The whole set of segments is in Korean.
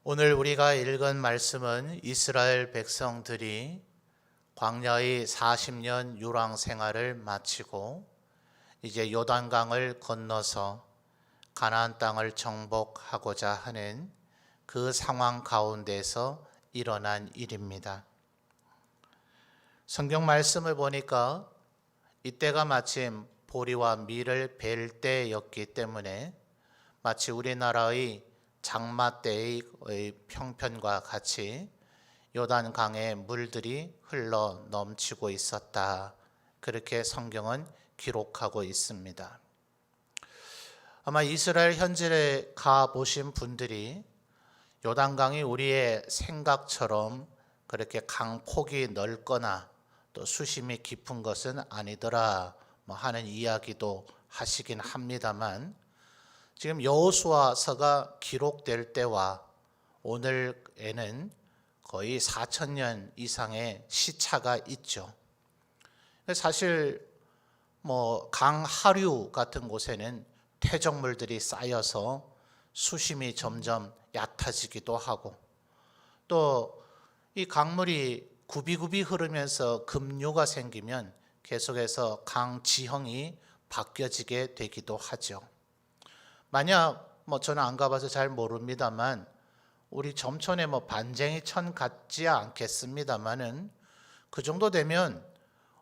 오늘 우리가 읽은 말씀은 이스라엘 백성들이 광야의 40년 유랑 생활을 마치고 이제 요단강을 건너서 가나안 땅을 정복하고자 하는 그 상황 가운데서 일어난 일입니다. 성경 말씀을 보니까 이때가 마침 보리와 밀을 벨 때였기 때문에 마치 우리나라의 장마 때의 평편과 같이 요단강에 물들이 흘러 넘치고 있었다. 그렇게 성경은 기록하고 있습니다. 아마 이스라엘 현지에 가보신 분들이 요단강이 우리의 생각처럼 그렇게 강폭이 넓거나 또 수심이 깊은 것은 아니더라 하는 이야기도 하시긴 합니다만, 지금 여호수아서가 기록될 때와 오늘에는 거의 4,000년 이상의 시차가 있죠. 사실 강 하류 같은 곳에는 퇴적물들이 쌓여서 수심이 점점 얕아지기도 하고, 또 이 강물이 굽이굽이 흐르면서 급류가 생기면 계속해서 강 지형이 바뀌어지게 되기도 하죠. 만약 저는 안 가봐서 잘 모릅니다만 우리 점촌에 반쟁이천 같지 않겠습니다만은 그 정도 되면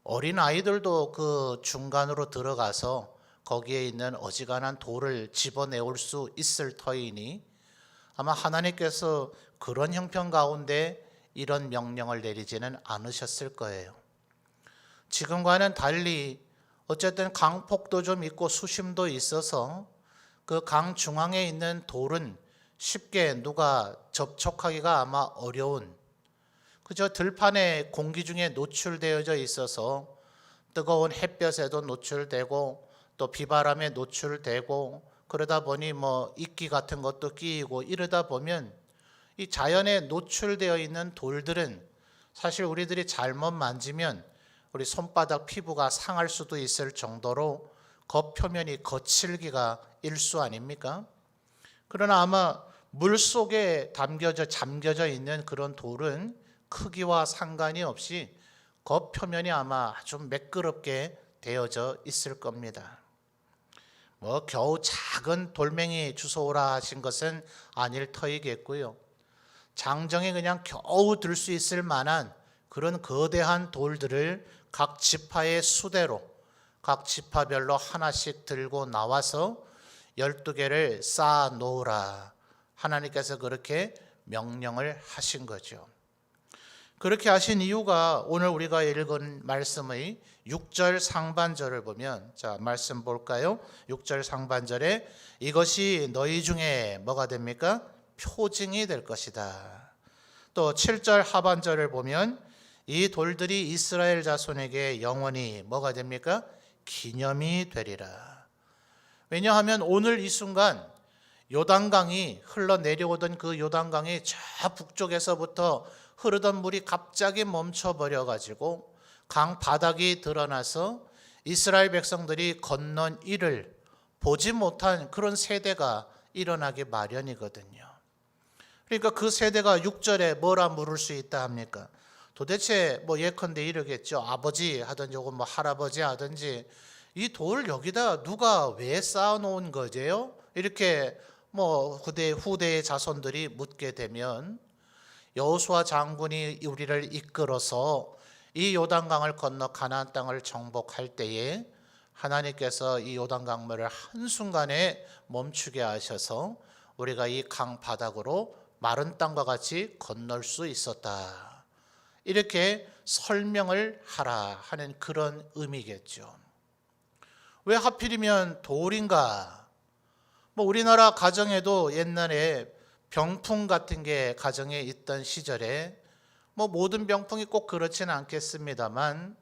어린 아이들도 그 중간으로 들어가서 거기에 있는 어지간한 돌을 집어내올 수 있을 터이니 아마 하나님께서 그런 형편 가운데 이런 명령을 내리지는 않으셨을 거예요. 지금과는 달리 어쨌든 강폭도 좀 있고 수심도 있어서 그 강 중앙에 있는 돌은 쉽게 누가 접촉하기가 아마 어려운, 그저 들판에 공기 중에 노출되어져 있어서 뜨거운 햇볕에도 노출되고 또 비바람에 노출되고 그러다 보니 이끼 같은 것도 끼이고 이러다 보면 이 자연에 노출되어 있는 돌들은 사실 우리들이 잘못 만지면 우리 손바닥 피부가 상할 수도 있을 정도로 겉표면이 거칠기가 일수 아닙니까? 그러나 아마 물 속에 잠겨져 있는 그런 돌은 크기와 상관이 없이 겉표면이 아마 아주 매끄럽게 되어져 있을 겁니다. 겨우 작은 돌멩이 주워오라 하신 것은 아닐 터이겠고요. 장정에 그냥 겨우 들 수 있을 만한 그런 거대한 돌들을 각 지파의 수대로 각 지파별로 하나씩 들고 나와서 12개를 쌓아 놓으라. 하나님께서 그렇게 명령을 하신 거죠. 그렇게 하신 이유가 오늘 우리가 읽은 말씀의 6절 상반절을 보면, 자, 말씀 볼까요? 6절 상반절에 이것이 너희 중에 뭐가 됩니까? 표징이 될 것이다. 또 7절 하반절을 보면 이 돌들이 이스라엘 자손에게 영원히 뭐가 됩니까? 기념이 되리라. 왜냐하면 오늘 이 순간 요단강이 흘러내려오던 그 요단강이 저 북쪽에서부터 흐르던 물이 갑자기 멈춰버려가지고 강 바닥이 드러나서 이스라엘 백성들이 건넌 이를 보지 못한 그런 세대가 일어나기 마련이거든요. 그러니까 그 세대가 6절에 뭐라 물을 수 있다 합니까? 도대체 예컨대 이러겠죠. 아버지 하든지 혹은 할아버지 하든지 이 돌 여기다 누가 왜 쌓아놓은 거제요? 이렇게 후대의 자손들이 묻게 되면 여호수아 장군이 우리를 이끌어서 이 요단강을 건너 가나안 땅을 정복할 때에 하나님께서 이 요단강물을 한순간에 멈추게 하셔서 우리가 이 강 바닥으로 마른 땅과 같이 건널 수 있었다. 이렇게 설명을 하라 하는 그런 의미겠죠. 왜 하필이면 돌인가? 우리나라 가정에도 옛날에 병풍 같은 게 가정에 있던 시절에 모든 병풍이 꼭 그렇지는 않겠습니다만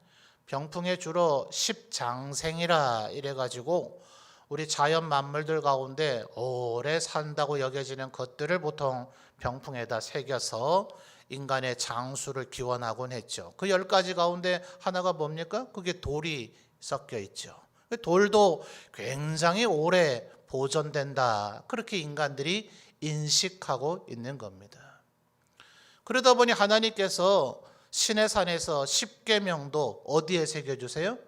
병풍에 주로 십장생이라 이래가지고 우리 자연 만물들 가운데 오래 산다고 여겨지는 것들을 보통 병풍에다 새겨서 인간의 장수를 기원하곤 했죠. 그 10가지 가운데 하나가 뭡니까? 그게 돌이 섞여 있죠. 돌도 굉장히 오래 보존된다. 그렇게 인간들이 인식하고 있는 겁니다. 그러다 보니 하나님께서 시내산에서 십계명도 어디에 새겨주세요?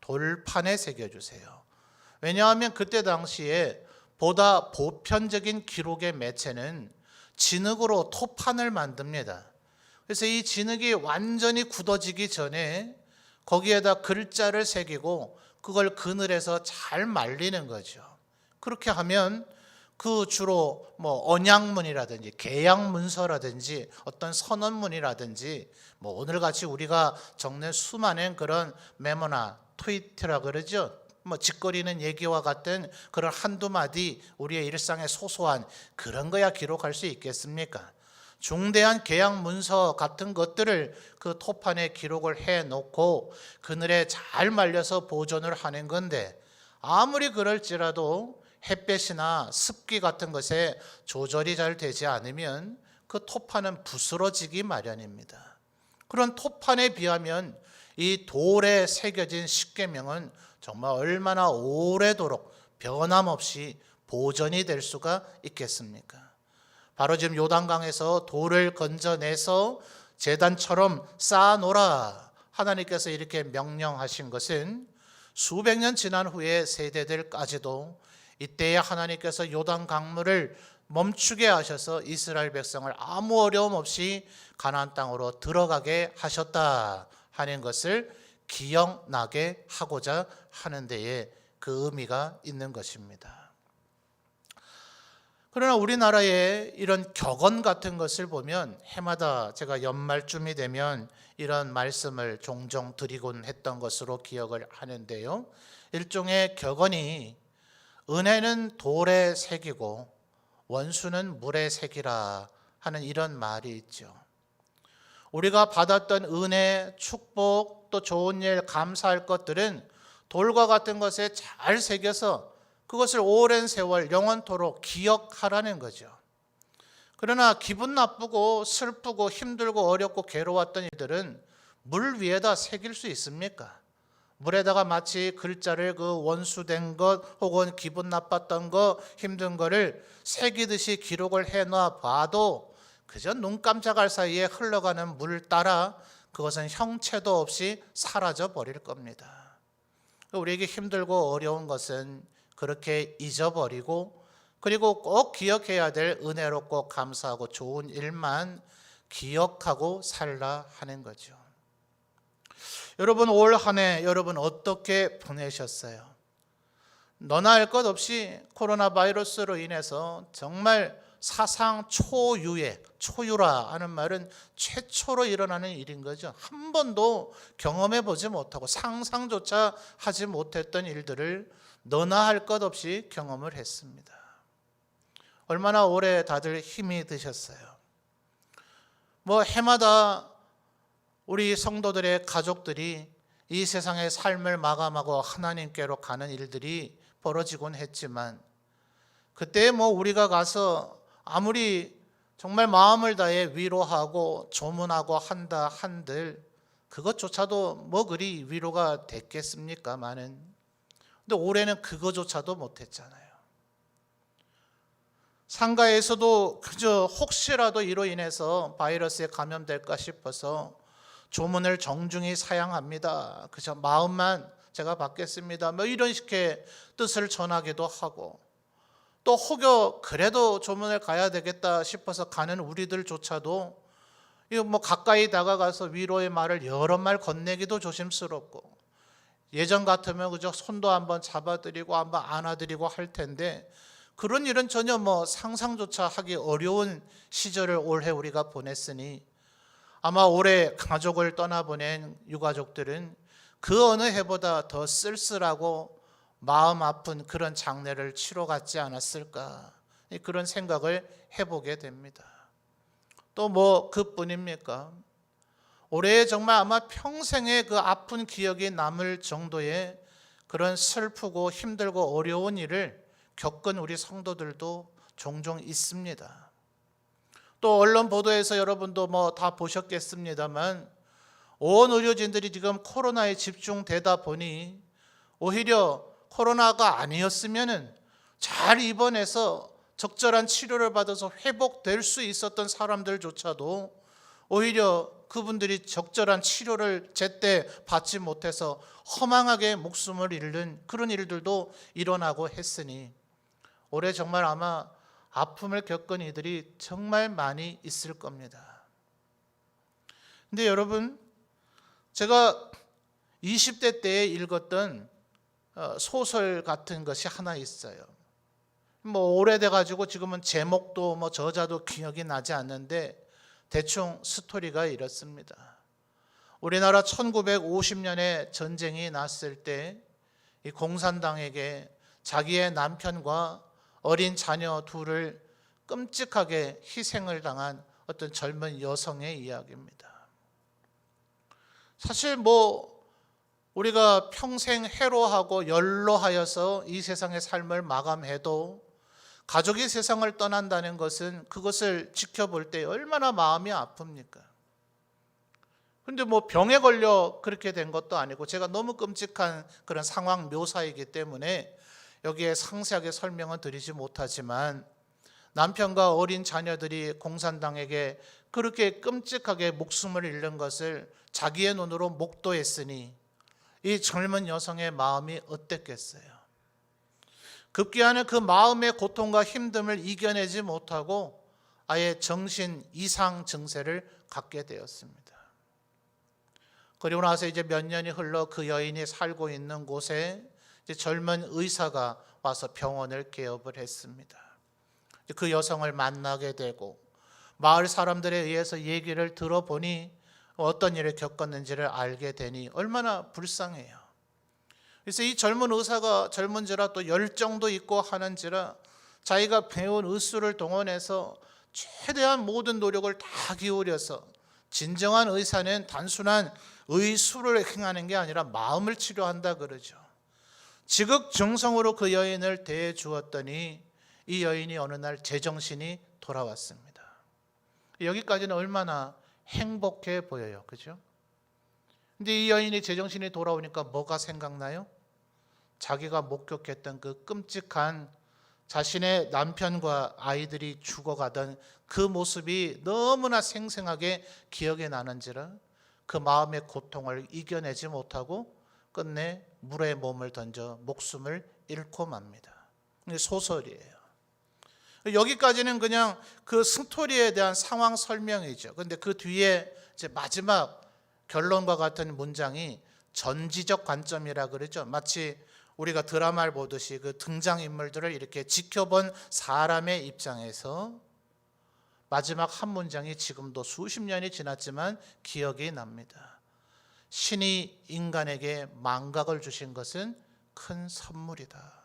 돌판에 새겨주세요. 왜냐하면 그때 당시에 보다 보편적인 기록의 매체는 진흙으로 토판을 만듭니다. 그래서 이 진흙이 완전히 굳어지기 전에 거기에다 글자를 새기고 그걸 그늘에서 잘 말리는 거죠. 그렇게 하면 그 주로 언약문이라든지 계약문서라든지 어떤 선언문이라든지 오늘같이 우리가 적는 수많은 그런 메모나 트위트라 그러죠. 짓거리는 얘기와 같은 그런 한두 마디 우리의 일상의 소소한 그런 거야 기록할 수 있겠습니까? 중대한 계약 문서 같은 것들을 그 토판에 기록을 해놓고 그늘에 잘 말려서 보존을 하는 건데 아무리 그럴지라도 햇볕이나 습기 같은 것에 조절이 잘 되지 않으면 그 토판은 부스러지기 마련입니다. 그런 토판에 비하면 이 돌에 새겨진 십계명은 정말 얼마나 오래도록 변함없이 보존이 될 수가 있겠습니까? 바로 지금 요단강에서 돌을 건져내서 제단처럼 쌓아놓으라 하나님께서 이렇게 명령하신 것은 수백 년 지난 후에 세대들까지도 이때에 하나님께서 요단 강물을 멈추게 하셔서 이스라엘 백성을 아무 어려움 없이 가나안 땅으로 들어가게 하셨다 하는 것을 기억나게 하고자 하는 데에 그 의미가 있는 것입니다. 그러나 우리나라의 이런 격언 같은 것을 보면 해마다 제가 연말쯤이 되면 이런 말씀을 종종 드리곤 했던 것으로 기억을 하는데요. 일종의 격언이 은혜는 돌에 새기고 원수는 물에 새기라 하는 이런 말이 있죠. 우리가 받았던 은혜, 축복, 또 좋은 일, 감사할 것들은 돌과 같은 것에 잘 새겨서 그것을 오랜 세월 영원토록 기억하라는 거죠. 그러나 기분 나쁘고 슬프고 힘들고 어렵고 괴로웠던 일들은 물 위에다 새길 수 있습니까? 물에다가 마치 글자를 그 원수된 것 혹은 기분 나빴던 것 힘든 거를 새기듯이 기록을 해놔 봐도 그저 눈 깜짝할 사이에 흘러가는 물 따라 그것은 형체도 없이 사라져 버릴 겁니다. 우리에게 힘들고 어려운 것은 그렇게 잊어버리고 그리고 꼭 기억해야 될 은혜롭고 감사하고 좋은 일만 기억하고 살라 하는 거죠. 여러분 올 한 해 여러분 어떻게 보내셨어요? 너나 할 것 없이 코로나 바이러스로 인해서 정말 사상 초유의, 초유라 하는 말은 최초로 일어나는 일인 거죠. 한 번도 경험해 보지 못하고 상상조차 하지 못했던 일들을 너나 할 것 없이 경험을 했습니다. 얼마나 오래 다들 힘이 드셨어요. 해마다 우리 성도들의 가족들이 이 세상의 삶을 마감하고 하나님께로 가는 일들이 벌어지곤 했지만 그때 우리가 가서 아무리 정말 마음을 다해 위로하고 조문하고 한다 한들 그것조차도 그리 위로가 됐겠습니까? 많은. 근데 올해는 그거조차도 못했잖아요. 상가에서도 그저 혹시라도 이로 인해서 바이러스에 감염될까 싶어서 조문을 정중히 사양합니다. 그저 마음만 제가 받겠습니다. 이런 식의 뜻을 전하기도 하고 또 혹여 그래도 조문을 가야 되겠다 싶어서 가는 우리들조차도 가까이 다가가서 위로의 말을 여러 말 건네기도 조심스럽고 예전 같으면 그저 손도 한번 잡아드리고 한번 안아드리고 할 텐데 그런 일은 전혀 상상조차 하기 어려운 시절을 올해 우리가 보냈으니 아마 올해 가족을 떠나보낸 유가족들은 그 어느 해보다 더 쓸쓸하고 마음 아픈 그런 장례를 치러 갔지 않았을까 그런 생각을 해보게 됩니다. 또 그뿐입니까? 올해 정말 아마 평생의 그 아픈 기억이 남을 정도의 그런 슬프고 힘들고 어려운 일을 겪은 우리 성도들도 종종 있습니다. 또 언론 보도에서 여러분도 다 보셨겠습니다만 온 의료진들이 지금 코로나에 집중되다 보니 오히려 코로나가 아니었으면 잘 입원해서 적절한 치료를 받아서 회복될 수 있었던 사람들조차도 오히려 그분들이 적절한 치료를 제때 받지 못해서 허망하게 목숨을 잃는 그런 일들도 일어나고 했으니 올해 정말 아마 아픔을 겪은 이들이 정말 많이 있을 겁니다. 근데 여러분, 제가 20대 때에 읽었던 소설 같은 것이 하나 있어요. 오래돼 가지고 지금은 제목도 저자도 기억이 나지 않는데 대충 스토리가 이렇습니다. 우리나라 1950년에 전쟁이 났을 때 이 공산당에게 자기의 남편과 어린 자녀 둘을 끔찍하게 희생을 당한 어떤 젊은 여성의 이야기입니다. 사실 우리가 평생 해로하고 연로하여서 이 세상의 삶을 마감해도 가족이 세상을 떠난다는 것은 그것을 지켜볼 때 얼마나 마음이 아픕니까? 근데 병에 걸려 그렇게 된 것도 아니고 제가 너무 끔찍한 그런 상황 묘사이기 때문에 여기에 상세하게 설명은 드리지 못하지만 남편과 어린 자녀들이 공산당에게 그렇게 끔찍하게 목숨을 잃는 것을 자기의 눈으로 목도했으니 이 젊은 여성의 마음이 어땠겠어요? 급기야는 그 마음의 고통과 힘듦을 이겨내지 못하고 아예 정신 이상 증세를 갖게 되었습니다. 그리고 나서 이제 몇 년이 흘러 그 여인이 살고 있는 곳에 이제 젊은 의사가 와서 병원을 개업을 했습니다. 그 여성을 만나게 되고 마을 사람들에 의해서 얘기를 들어보니 어떤 일을 겪었는지를 알게 되니 얼마나 불쌍해요. 그래서 이 젊은 의사가 젊은지라 또 열정도 있고 하는지라 자기가 배운 의술을 동원해서 최대한 모든 노력을 다 기울여서 진정한 의사는 단순한 의술을 행하는 게 아니라 마음을 치료한다 그러죠. 지극정성으로 그 여인을 대해 주었더니 이 여인이 어느 날 제정신이 돌아왔습니다. 여기까지는 얼마나 행복해 보여요. 그죠? 근데 이 여인이 제정신이 돌아오니까 뭐가 생각나요? 자기가 목격했던 그 끔찍한 자신의 남편과 아이들이 죽어가던 그 모습이 너무나 생생하게 기억에 나는지라 그 마음의 고통을 이겨내지 못하고 끝내 물에 몸을 던져 목숨을 잃고 맙니다. 소설이에요. 여기까지는 그냥 그 스토리에 대한 상황 설명이죠. 그런데 그 뒤에 이제 마지막 결론과 같은 문장이 전지적 관점이라 그러죠. 마치 우리가 드라마를 보듯이 그 등장인물들을 이렇게 지켜본 사람의 입장에서 마지막 한 문장이 지금도 수십 년이 지났지만 기억이 납니다. 신이 인간에게 망각을 주신 것은 큰 선물이다.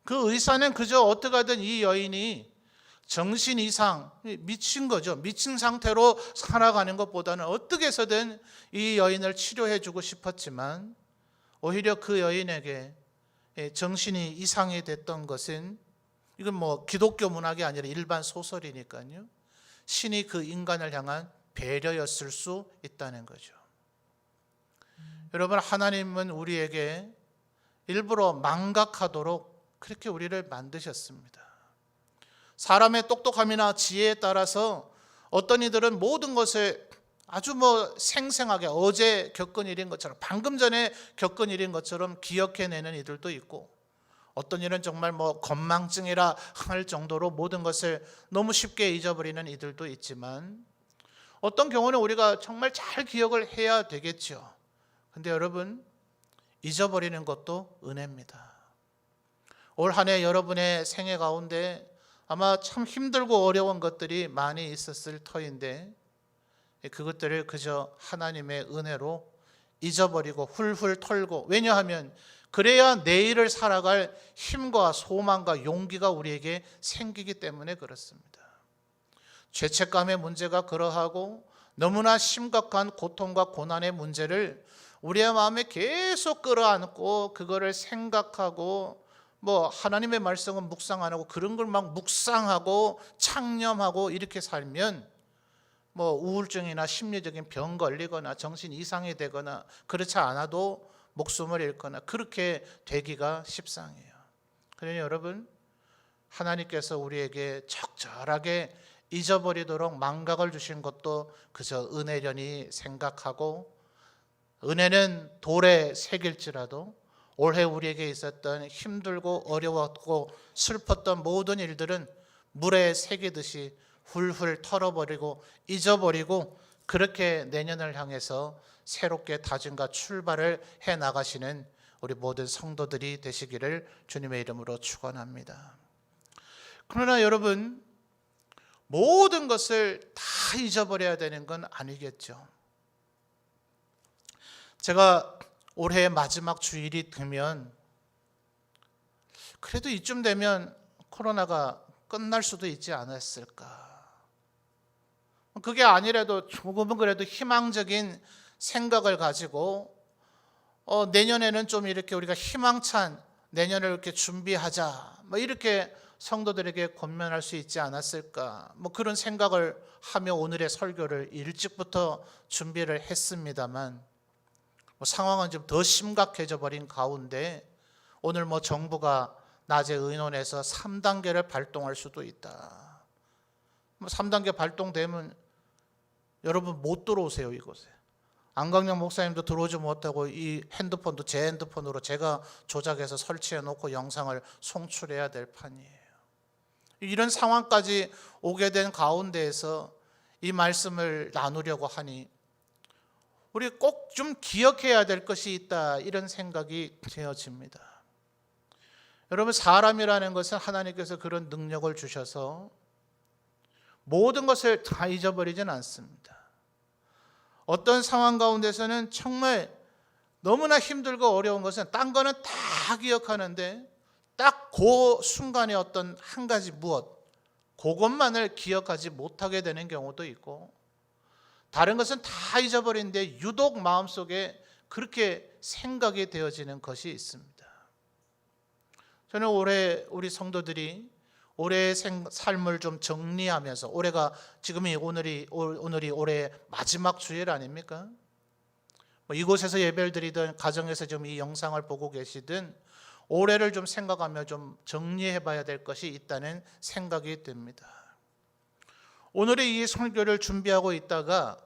그 의사는 그저 어떻게 하든 이 여인이 정신 이상 미친 거죠. 미친 상태로 살아가는 것보다는 어떻게 해서든 이 여인을 치료해 주고 싶었지만 오히려 그 여인에게 정신이 이상이 됐던 것은 이건 기독교 문학이 아니라 일반 소설이니까요. 신이 그 인간을 향한 배려였을 수 있다는 거죠. 여러분, 하나님은 우리에게 일부러 망각하도록 그렇게 우리를 만드셨습니다. 사람의 똑똑함이나 지혜에 따라서 어떤 이들은 모든 것을 아주 생생하게 어제 겪은 일인 것처럼 방금 전에 겪은 일인 것처럼 기억해내는 이들도 있고 어떤 일은 정말 건망증이라 할 정도로 모든 것을 너무 쉽게 잊어버리는 이들도 있지만 어떤 경우는 우리가 정말 잘 기억을 해야 되겠죠. 근데 여러분, 잊어버리는 것도 은혜입니다. 올 한 해 여러분의 생애 가운데 아마 참 힘들고 어려운 것들이 많이 있었을 터인데 그것들을 그저 하나님의 은혜로 잊어버리고 훌훌 털고, 왜냐하면 그래야 내일을 살아갈 힘과 소망과 용기가 우리에게 생기기 때문에 그렇습니다. 죄책감의 문제가 그러하고 너무나 심각한 고통과 고난의 문제를 우리의 마음에 계속 끌어안고 그거를 생각하고 하나님의 말씀은 묵상 안 하고 그런 걸 막 묵상하고 창념하고 이렇게 살면 우울증이나 심리적인 병 걸리거나 정신 이상이 되거나 그렇지 않아도 목숨을 잃거나 그렇게 되기가 십상이에요. 그러니 여러분, 하나님께서 우리에게 적절하게 잊어버리도록 망각을 주신 것도 그저 은혜려니 생각하고, 은혜는 돌에 새길지라도 올해 우리에게 있었던 힘들고 어려웠고 슬펐던 모든 일들은 물에 새기듯이 훌훌 털어버리고 잊어버리고, 그렇게 내년을 향해서 새롭게 다짐과 출발을 해 나가시는 우리 모든 성도들이 되시기를 주님의 이름으로 축원합니다. 그러나 여러분, 모든 것을 다 잊어버려야 되는 건 아니겠죠. 제가 올해의 마지막 주일이 되면 그래도 이쯤 되면 코로나가 끝날 수도 있지 않았을까. 그게 아니라도 조금은 그래도 희망적인 생각을 가지고 내년에는 좀 이렇게 우리가 희망찬 내년을 이렇게 준비하자, 이렇게 성도들에게 권면할 수 있지 않았을까. 그런 생각을 하며 오늘의 설교를 일찍부터 준비를 했습니다만, 상황은 좀 더 심각해져 버린 가운데 오늘 정부가 낮에 의논해서 3단계를 발동할 수도 있다. 3단계 발동되면 여러분 못 들어오세요, 이곳에. 안광영 목사님도 들어오지 못하고 이 핸드폰도 제 핸드폰으로 제가 조작해서 설치해 놓고 영상을 송출해야 될 판이에요. 이런 상황까지 오게 된 가운데에서 이 말씀을 나누려고 하니 우리 꼭 좀 기억해야 될 것이 있다, 이런 생각이 되어집니다. 여러분, 사람이라는 것은 하나님께서 그런 능력을 주셔서 모든 것을 다 잊어버리진 않습니다. 어떤 상황 가운데서는 정말 너무나 힘들고 어려운 것은 딴 거는 다 기억하는데 딱 그 순간에 어떤 한 가지 그것만을 기억하지 못하게 되는 경우도 있고, 다른 것은 다 잊어버리는데 유독 마음속에 그렇게 생각이 되어지는 것이 있습니다. 저는 올해 우리 성도들이 올해의 삶을 좀 정리하면서, 올해가 지금이 오늘이 올해의 마지막 주일 아닙니까? 이곳에서 예배를 드리든 가정에서 지금 이 영상을 보고 계시든 올해를 좀 생각하며 좀 정리해 봐야 될 것이 있다는 생각이 듭니다. 오늘의 이 설교를 준비하고 있다가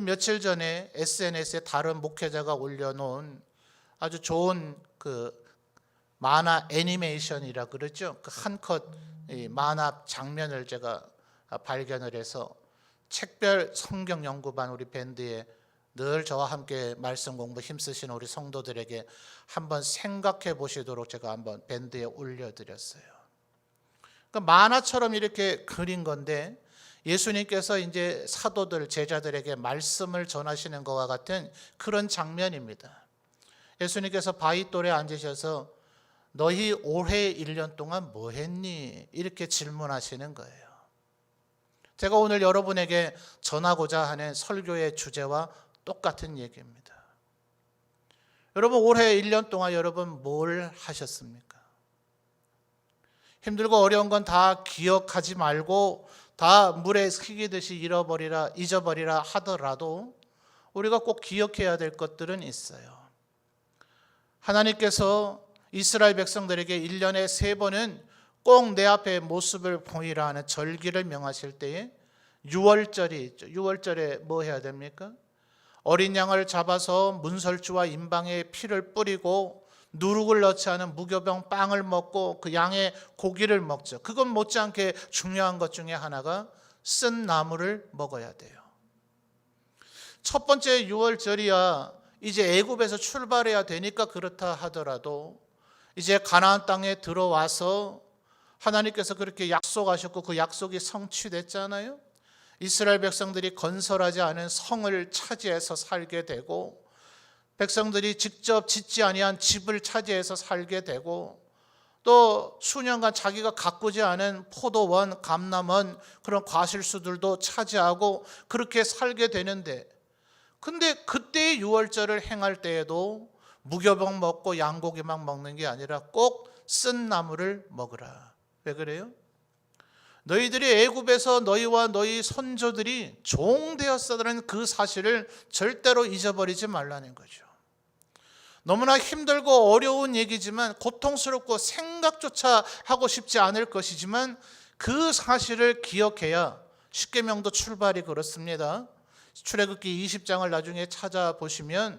며칠 전에 SNS에 다른 목회자가 올려놓은 아주 좋은 만화 애니메이션이라 그러죠. 한 컷 만화 장면을 제가 발견을 해서 책별 성경 연구반 우리 밴드에 늘 저와 함께 말씀 공부 힘쓰시는 우리 성도들에게 한번 생각해 보시도록 제가 한번 밴드에 올려드렸어요. 만화처럼 이렇게 그린 건데 예수님께서 이제 사도들, 제자들에게 말씀을 전하시는 것과 같은 그런 장면입니다. 예수님께서 바위돌에 앉으셔서 너희 올해 1년 동안 뭐 했니? 이렇게 질문하시는 거예요. 제가 오늘 여러분에게 전하고자 하는 설교의 주제와 똑같은 얘기입니다. 여러분, 올해 1년 동안 여러분 뭘 하셨습니까? 힘들고 어려운 건 다 기억하지 말고 다 물에 새기듯이 잊어버리라 하더라도 우리가 꼭 기억해야 될 것들은 있어요. 하나님께서 이스라엘 백성들에게 1년에 3번은 꼭 내 앞에 모습을 보이라 하는 절기를 명하실 때에 6월절이 있죠. 6월절에 뭐 해야 됩니까? 어린 양을 잡아서 문설주와 임방에 피를 뿌리고 누룩을 넣지 않은 무교병 빵을 먹고 그 양의 고기를 먹죠. 그건 못지않게 중요한 것 중에 하나가 쓴 나물을 먹어야 돼요. 첫 번째 6월절이야 이제 애굽에서 출발해야 되니까 그렇다 하더라도 이제 가나안 땅에 들어와서 하나님께서 그렇게 약속하셨고 그 약속이 성취됐잖아요. 이스라엘 백성들이 건설하지 않은 성을 차지해서 살게 되고, 백성들이 직접 짓지 아니한 집을 차지해서 살게 되고, 또 수년간 자기가 가꾸지 않은 포도원, 감람원, 그런 과실수들도 차지하고 그렇게 살게 되는데, 근데 그때의 6월절을 행할 때에도 무교병 먹고 양고기만 먹는 게 아니라 꼭 쓴 나물을 먹으라. 왜 그래요? 너희들이 애굽에서 너희와 너희 선조들이 종되었다는 그 사실을 절대로 잊어버리지 말라는 거죠. 너무나 힘들고 어려운 얘기지만 고통스럽고 생각조차 하고 싶지 않을 것이지만 그 사실을 기억해야 십계명도 출발이 그렇습니다. 출애굽기 20장을 나중에 찾아보시면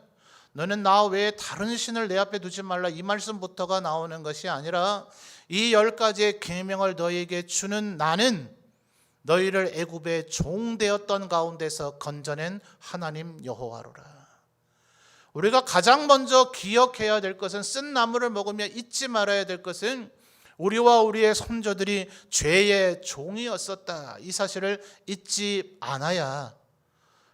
너는 나 외에 다른 신을 내 앞에 두지 말라, 이 말씀부터가 나오는 것이 아니라 이 10가지의 계명을 너희에게 주는 나는 너희를 애굽의 종되었던 가운데서 건져낸 하나님 여호와로라. 우리가 가장 먼저 기억해야 될 것은, 쓴 나무를 먹으며 잊지 말아야 될 것은 우리와 우리의 선조들이 죄의 종이었었다, 이 사실을 잊지 않아야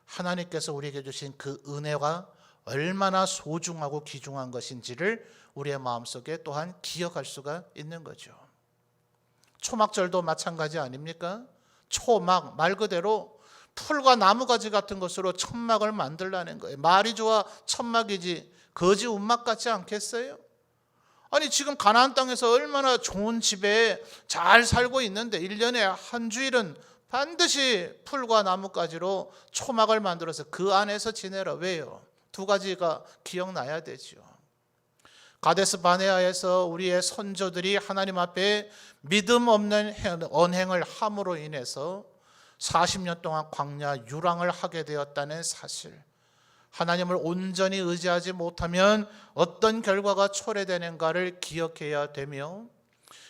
하나님께서 우리에게 주신 그 은혜가 얼마나 소중하고 귀중한 것인지를 우리의 마음속에 또한 기억할 수가 있는 거죠. 초막절도 마찬가지 아닙니까? 초막, 말 그대로 풀과 나무가지 같은 것으로 천막을 만들라는 거예요. 말이 좋아 천막이지 거지 운막 같지 않겠어요? 아니 지금 가나안 땅에서 얼마나 좋은 집에 잘 살고 있는데 1년에 한 주일은 반드시 풀과 나무가지로 초막을 만들어서 그 안에서 지내라. 왜요? 두 가지가 기억나야 되죠. 가데스 바네아에서 우리의 선조들이 하나님 앞에 믿음 없는 언행을 함으로 인해서 40년 동안 광야 유랑을 하게 되었다는 사실, 하나님을 온전히 의지하지 못하면 어떤 결과가 초래되는가를 기억해야 되며,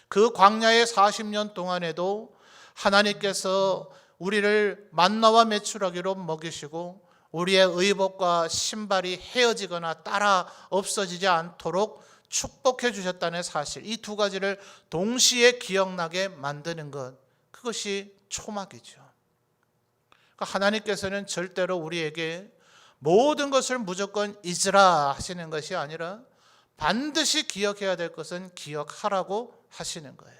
그 광야의 40년 동안에도 하나님께서 우리를 만나와 메추라기로 먹이시고 우리의 의복과 신발이 헤어지거나 따라 없어지지 않도록 축복해 주셨다는 사실, 이 두 가지를 동시에 기억나게 만드는 것, 그것이 초막이죠. 그러니까 하나님께서는 절대로 우리에게 모든 것을 무조건 잊으라 하시는 것이 아니라 반드시 기억해야 될 것은 기억하라고 하시는 거예요.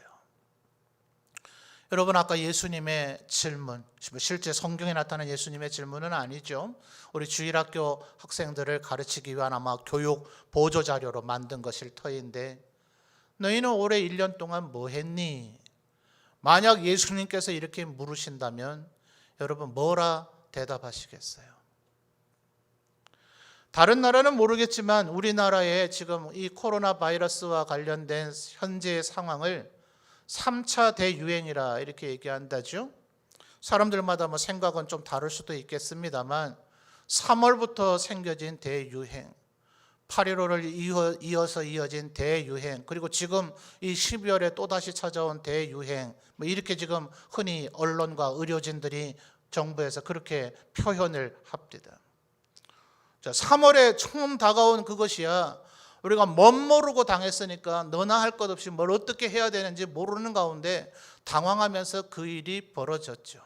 여러분, 아까 예수님의 질문, 실제 성경에 나타난 예수님의 질문은 아니죠. 우리 주일학교 학생들을 가르치기 위한 아마 교육 보조 자료로 만든 것일 터인데, 너희는 올해 1년 동안 뭐 했니? 만약 예수님께서 이렇게 물으신다면 여러분 뭐라 대답하시겠어요? 다른 나라는 모르겠지만 우리나라의 지금 이 코로나 바이러스와 관련된 현재의 상황을 3차 대유행이라 이렇게 얘기한다죠. 사람들마다 뭐 생각은 좀 다를 수도 있겠습니다만 3월부터 생겨진 대유행, 8.15를 이어서 이어진 대유행, 그리고 지금 이 12월에 또다시 찾아온 대유행, 뭐 이렇게 지금 흔히 언론과 의료진들이 정부에서 그렇게 표현을 합니다. 3월에 처음 다가온 그것이야 우리가 멋모르고 당했으니까 너나 할 것 없이 뭘 어떻게 해야 되는지 모르는 가운데 당황하면서 그 일이 벌어졌죠.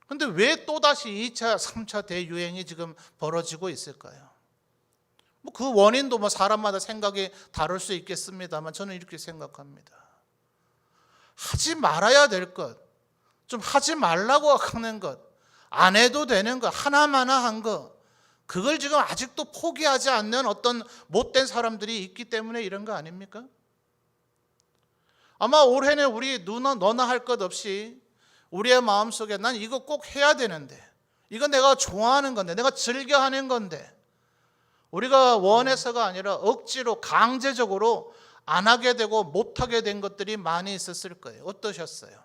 그런데 왜 또다시 2차, 3차 대유행이 지금 벌어지고 있을까요? 뭐 그 원인도 뭐 사람마다 생각이 다를 수 있겠습니다만 저는 이렇게 생각합니다. 하지 말아야 될 것, 좀 하지 말라고 하는 것, 안 해도 되는 것, 하나마나 한 것, 그걸 지금 아직도 포기하지 않는 어떤 못된 사람들이 있기 때문에 이런 거 아닙니까? 아마 올해는 우리 너나 할 것 없이 우리의 마음속에 난 이거 꼭 해야 되는데, 이거 내가 좋아하는 건데, 내가 즐겨 하는 건데, 우리가 원해서가 아니라 억지로 강제적으로 안 하게 되고 못하게 된 것들이 많이 있었을 거예요. 어떠셨어요?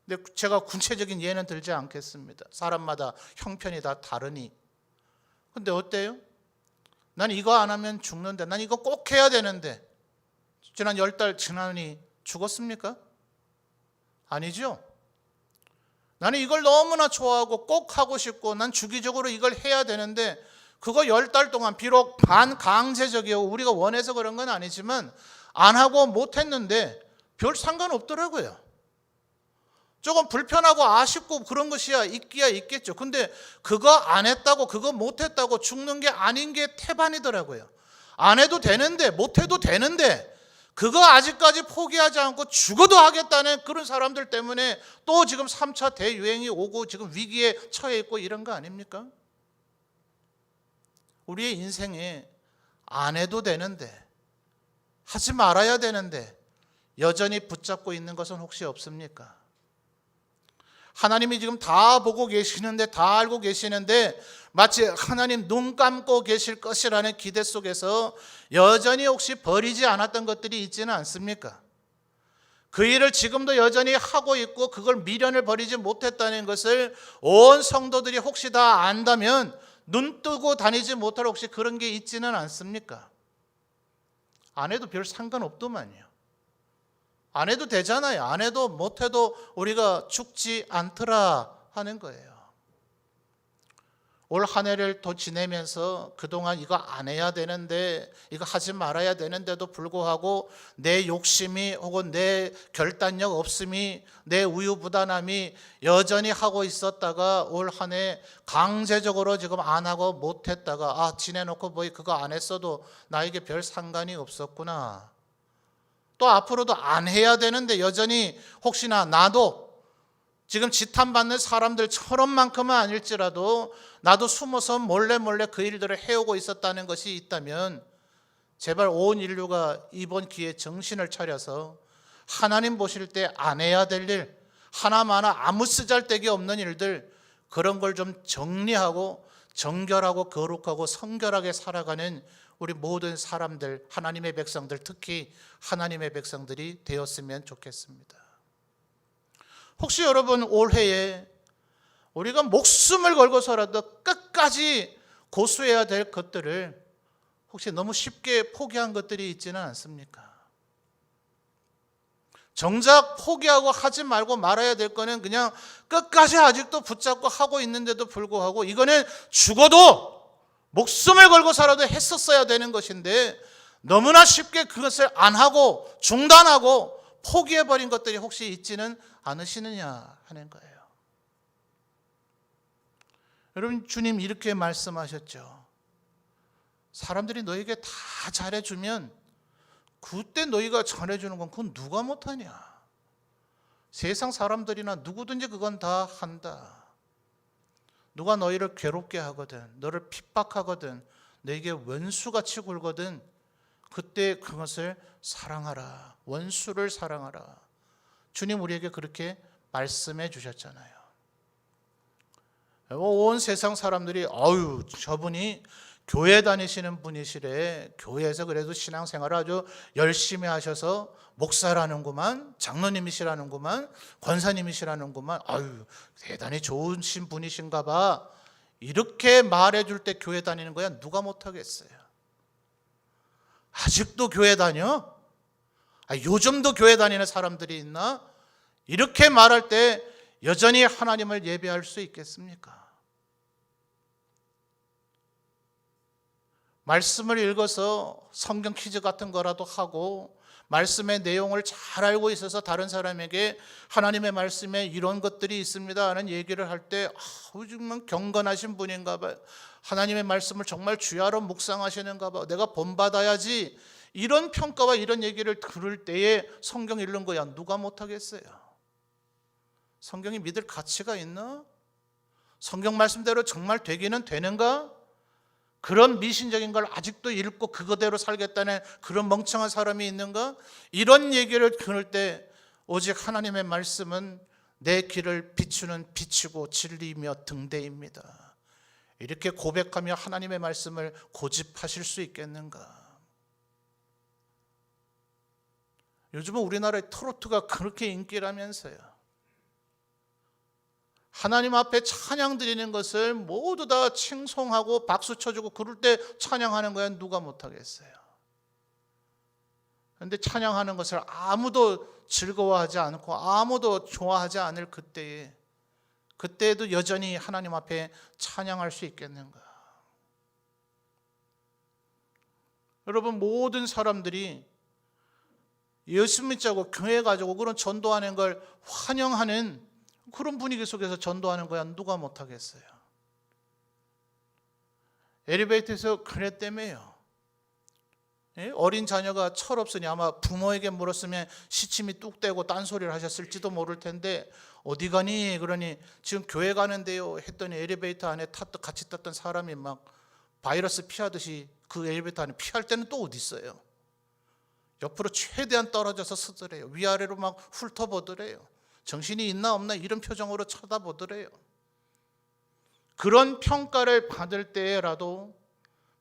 근데 제가 구체적인 예는 들지 않겠습니다. 사람마다 형편이 다 다르니. 근데 어때요? 난 이거 안 하면 죽는데, 난 이거 꼭 해야 되는데, 지난 10달 지나니 죽었습니까? 아니죠. 나는 이걸 너무나 좋아하고 꼭 하고 싶고 난 주기적으로 이걸 해야 되는데, 그거 10달 동안 비록 반강제적이고 우리가 원해서 그런 건 아니지만 안 하고 못 했는데 별 상관없더라고요. 조금 불편하고 아쉽고 그런 것이야 있기야 있겠죠. 근데 그거 안 했다고, 그거 못 했다고 죽는 게 아닌 게 태반이더라고요. 안 해도 되는데, 못 해도 되는데 그거 아직까지 포기하지 않고 죽어도 하겠다는 그런 사람들 때문에 또 지금 3차 대유행이 오고 지금 위기에 처해 있고 이런 거 아닙니까? 우리의 인생에 안 해도 되는데, 하지 말아야 되는데 여전히 붙잡고 있는 것은 혹시 없습니까? 하나님이 지금 다 보고 계시는데, 다 알고 계시는데 마치 하나님 눈 감고 계실 것이라는 기대 속에서 여전히 혹시 버리지 않았던 것들이 있지는 않습니까? 그 일을 지금도 여전히 하고 있고 그걸 미련을 버리지 못했다는 것을 온 성도들이 혹시 다 안다면 눈 뜨고 다니지 못할 혹시 그런 게 있지는 않습니까? 안 해도 별 상관없더만요. 안 해도 되잖아요. 안 해도 못해도 우리가 죽지 않더라 하는 거예요. 올 한 해를 더 지내면서 그동안 이거 안 해야 되는데, 이거 하지 말아야 되는데도 불구하고 내 욕심이 혹은 내 결단력 없음이, 내 우유부단함이 여전히 하고 있었다가 올 한 해 강제적으로 지금 안 하고 못했다가 지내놓고 뭐 그거 안 했어도 나에게 별 상관이 없었구나. 또 앞으로도 안 해야 되는데 여전히 혹시나 나도 지금 지탄받는 사람들처럼만큼은 아닐지라도 나도 숨어서 몰래 그 일들을 해오고 있었다는 것이 있다면 제발 온 인류가 이번 기회에 정신을 차려서 하나님 보실 때 안 해야 될 일, 하나마나 아무 쓰잘데기 없는 일들, 그런 걸 좀 정리하고 정결하고 거룩하고 성결하게 살아가는 우리 모든 사람들, 하나님의 백성들, 특히 하나님의 백성들이 되었으면 좋겠습니다. 혹시 여러분 올해에 우리가 목숨을 걸고서라도 끝까지 고수해야 될 것들을 혹시 너무 쉽게 포기한 것들이 있지는 않습니까? 정작 포기하고 하지 말고 말아야 될 거는 그냥 끝까지 아직도 붙잡고 하고 있는데도 불구하고 이거는 죽어도 목숨을 걸고서라도 했었어야 되는 것인데 너무나 쉽게 그것을 안 하고 중단하고 포기해버린 것들이 혹시 있지는 않으시느냐 하는 거예요. 여러분, 주님 이렇게 말씀하셨죠. 사람들이 너에게 다 잘해주면 그때 너희가 잘해주는 건 그건 누가 못하냐. 세상 사람들이나 누구든지 그건 다 한다. 누가 너희를 괴롭게 하거든, 너를 핍박하거든, 너에게 원수같이 굴거든, 그때 그것을 사랑하라. 원수를 사랑하라. 주님 우리에게 그렇게 말씀해 주셨잖아요. 온 세상 사람들이 저분이 교회 다니시는 분이시래, 교회에서 그래도 신앙생활을 아주 열심히 하셔서 목사라는구만, 장로님이시라는구만, 권사님이시라는구만, 대단히 좋으신 분이신가 봐, 이렇게 말해줄 때 교회 다니는 거야 누가 못하겠어요. 아직도 교회 다녀? 요즘도 교회 다니는 사람들이 있나? 이렇게 말할 때 여전히 하나님을 예배할 수 있겠습니까? 말씀을 읽어서 성경 퀴즈 같은 거라도 하고 말씀의 내용을 잘 알고 있어서 다른 사람에게 하나님의 말씀에 이런 것들이 있습니다 하는 얘기를 할 때 정말 경건하신 분인가 봐요. 하나님의 말씀을 정말 주야로 묵상하시는가 봐, 내가 본받아야지, 이런 평가와 이런 얘기를 들을 때에 성경 읽는 거야 누가 못하겠어요. 성경이 믿을 가치가 있나? 성경 말씀대로 정말 되기는 되는가? 그런 미신적인 걸 아직도 읽고 그거대로 살겠다는 그런 멍청한 사람이 있는가? 이런 얘기를 들을 때 오직 하나님의 말씀은 내 길을 비추는 빛이고 진리이며 등대입니다. 이렇게 고백하며 하나님의 말씀을 고집하실 수 있겠는가? 요즘은 우리나라의 트로트가 그렇게 인기라면서요. 하나님 앞에 찬양 드리는 것을 모두 다 칭송하고 박수 쳐주고 그럴 때 찬양하는 거야 누가 못하겠어요. 그런데 찬양하는 것을 아무도 즐거워하지 않고 아무도 좋아하지 않을 그때에도 여전히 하나님 앞에 찬양할 수 있겠는가? 여러분, 모든 사람들이 예수 믿자고 교회 가지고 그런 전도하는 걸 환영하는 그런 분위기 속에서 전도하는 거야 누가 못하겠어요. 엘리베이터에서 그랬다며요. 어린 자녀가 철없으니 아마 부모에게 물었으면 시침이 뚝 떼고 딴소리를 하셨을지도 모를 텐데 어디 가니? 그러니 지금 교회 가는데요 했더니 엘리베이터 안에 같이 탔던 사람이 막 바이러스 피하듯이 그 엘리베이터 안에 피할 때는 또 어디 있어요. 옆으로 최대한 떨어져서 서더래요. 위아래로 막 훑어보더래요. 정신이 있나 없나 이런 표정으로 쳐다보더래요. 그런 평가를 받을 때라도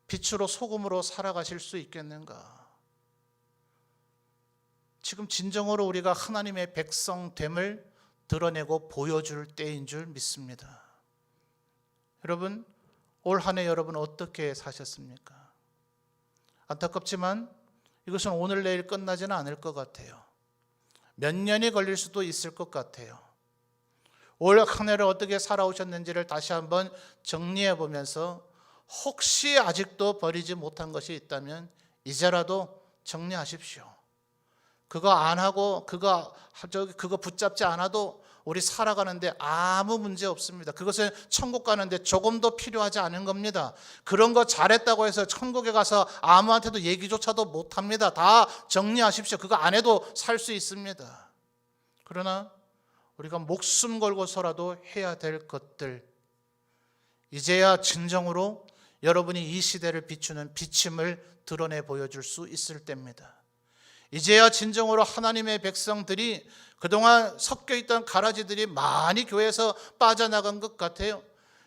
빛으로 소금으로 살아가실 수 있겠는가? 지금 진정으로 우리가 하나님의 백성됨을 드러내고 보여줄 때인 줄 믿습니다. 여러분, 올 한 해 여러분 어떻게 사셨습니까? 안타깝지만 이것은 오늘 내일 끝나지는 않을 것 같아요. 몇 년이 걸릴 수도 있을 것 같아요. 올 한 해를 어떻게 살아오셨는지를 다시 한번 정리해 보면서 혹시 아직도 버리지 못한 것이 있다면 이제라도 정리하십시오. 그거 안 하고 그거 붙잡지 않아도 우리 살아가는데 아무 문제 없습니다. 그것은 천국 가는데 조금도 필요하지 않은 겁니다. 그런 거 잘했다고 해서 천국에 가서 아무한테도 얘기조차도 못합니다. 다 정리하십시오. 그거 안 해도 살 수 있습니다. 그러나 우리가 목숨 걸고서라도 해야 될 것들, 이제야 진정으로 여러분이 이 시대를 비추는 비침을 드러내 보여줄 수 있을 때입니다. 이제야 진정으로 하나님의 백성들이 그동안 섞여 있던 가라지들이 많이 교회에서 빠져나간 것 같아요.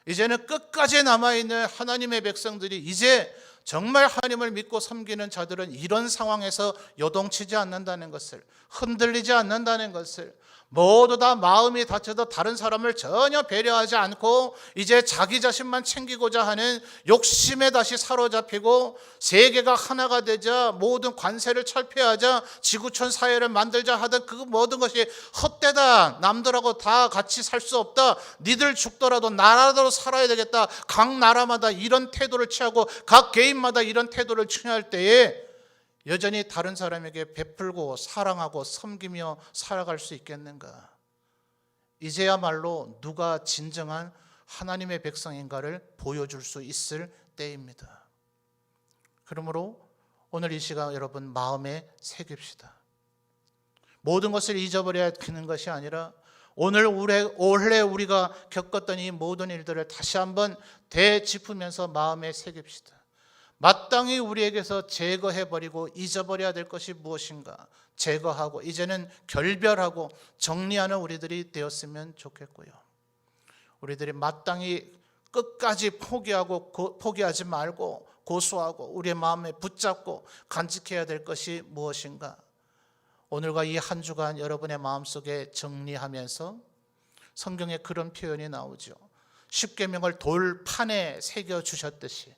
이제는 끝까지 남아있는 하나님의 백성들이 이제 정말 하나님을 믿고 섬기는 자들은 이런 상황에서 요동치지 않는다는 것을, 흔들리지 않는다는 것을, 모두 다 마음이 다쳐도 다른 사람을 전혀 배려하지 않고 이제 자기 자신만 챙기고자 하는 욕심에 다시 사로잡히고 세계가 하나가 되자 모든 관세를 철폐하자 지구촌 사회를 만들자 하던 그 모든 것이 헛되다. 남들하고 다 같이 살 수 없다. 니들 죽더라도 나라대로 살아야 되겠다. 각 나라마다 이런 태도를 취하고 각 개인마다 이런 태도를 취할 때에 여전히 다른 사람에게 베풀고 사랑하고 섬기며 살아갈 수 있겠는가? 이제야말로 누가 진정한 하나님의 백성인가를 보여줄 수 있을 때입니다. 그러므로 오늘 이 시간 여러분 마음에 새깁시다. 모든 것을 잊어버려야 되는 것이 아니라 오늘 올해 우리가 겪었던 이 모든 일들을 다시 한번 되짚으면서 마음에 새깁시다. 마땅히 우리에게서 제거해버리고 잊어버려야 될 것이 무엇인가 제거하고 이제는 결별하고 정리하는 우리들이 되었으면 좋겠고요. 우리들이 마땅히 끝까지 포기하지 말고 고수하고 우리의 마음에 붙잡고 간직해야 될 것이 무엇인가, 오늘과 이 한 주간 여러분의 마음속에 정리하면서 성경에 그런 표현이 나오죠. 십계명을 돌판에 새겨주셨듯이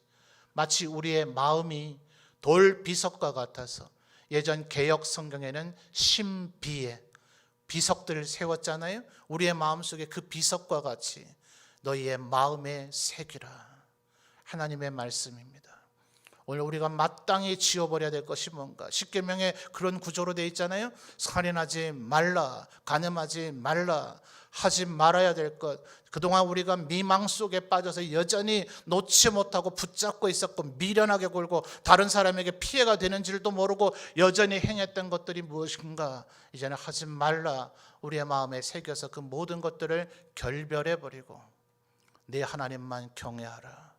마치 우리의 마음이 돌 비석과 같아서, 예전 개역 성경에는 신비에 비석들을 세웠잖아요. 우리의 마음속에 그 비석과 같이 너희의 마음에 새기라. 하나님의 말씀입니다. 오늘 우리가 마땅히 지워버려야 될 것이 뭔가, 십계명에 그런 구조로 되어 있잖아요. 살인하지 말라, 간음하지 말라, 하지 말아야 될 것, 그동안 우리가 미망 속에 빠져서 여전히 놓지 못하고 붙잡고 있었고 미련하게 굴고 다른 사람에게 피해가 되는 줄도 모르고 여전히 행했던 것들이 무엇인가, 이제는 하지 말라 우리의 마음에 새겨서 그 모든 것들을 결별해버리고 네 하나님만 경외하라,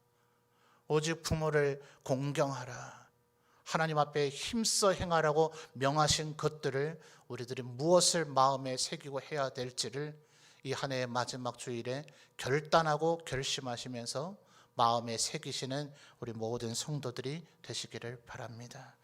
오직 부모를 공경하라, 하나님 앞에 힘써 행하라고 명하신 것들을 우리들이 무엇을 마음에 새기고 해야 될지를 이 한 해의 마지막 주일에 결단하고 결심하시면서 마음에 새기시는 우리 모든 성도들이 되시기를 바랍니다.